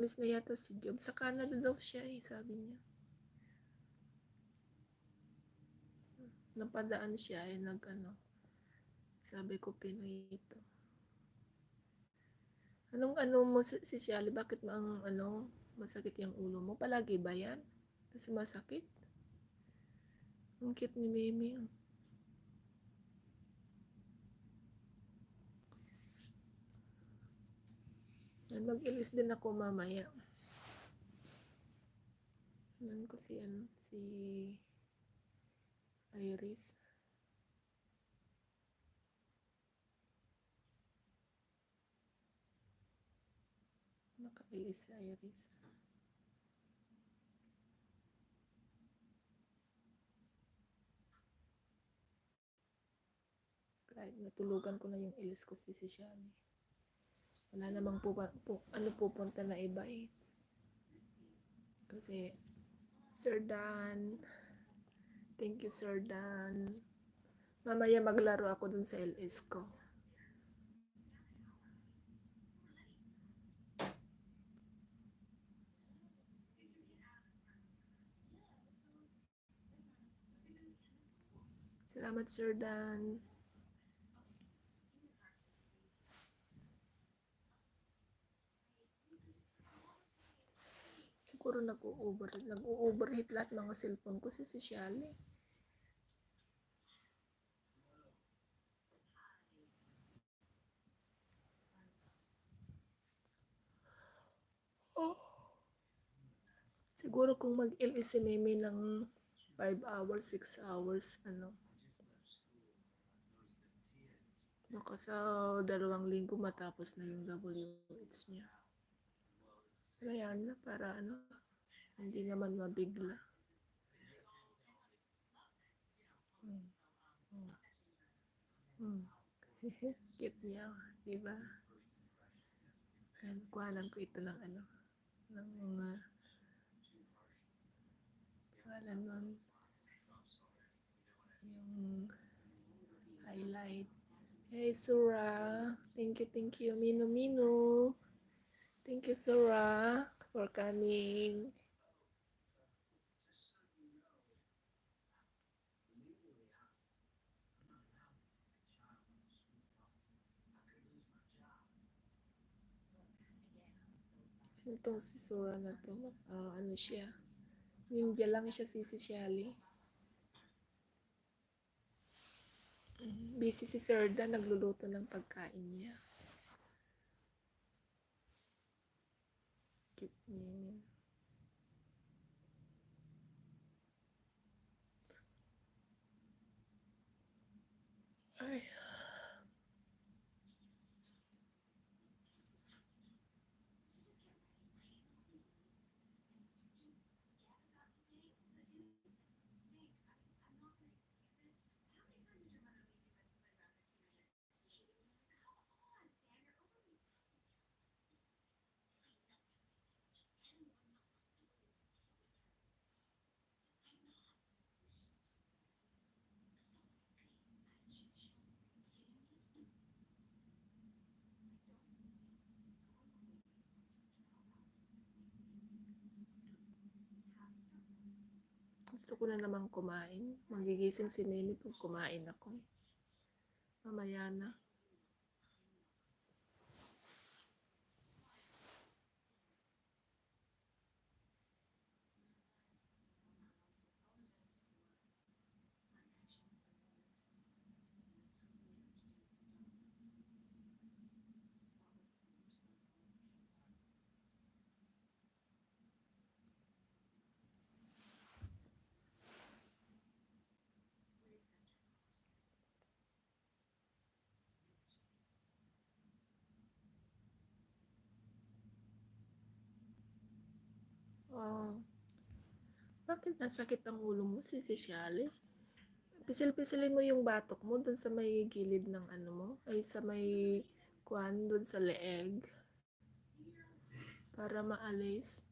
Alis na yata si Job. Sa Canada daw siya sabi niya. Napadaan siya sabi ko Pinoy ito. Anong mo si Shelly? Bakit masakit yung ulo mo? Palagi ba yan? Kasi masakit? Ang cute ni Mimi. Mag-ilis din ako mamaya. Yan ko si Iris. Nakailis si Iris. Kahit natulugan ko na yung ilis ko si Shelly. Wala namang pupunta na iba eh. Kasi Sir Dan, thank you Sir Dan. Mamaya maglaro ako dun sa LS ko. Salamat Sir Dan. Siguro nag-overheat lahat mga cellphone ko si Shelly. Oh. Siguro kung mag-LS si Mimi ng 5 hours, 6 hours, baka sa 2 linggo matapos na yung WH niya. Ayan na, para hindi naman mabigla. Cute niya, diba? Kuhanan ko ito ng pangalan nun, yung highlight. Hey Sura, thank you Minu. Thank you Sura for coming. Itong si Sura na to, siya, ninja lang siya si Shelly. Busy si Sir Dan, nagluluto ng pagkain niya. Cute niya. Ay. Gusto ko na naman kumain. Magigising si Mimi pag kumain ako. Mamaya na. Bakit nasakit ang ulo mo si Shelly? Pisil-pisilin mo yung batok mo dun sa may gilid ng mo, ay sa may dun sa leeg. Para maalis.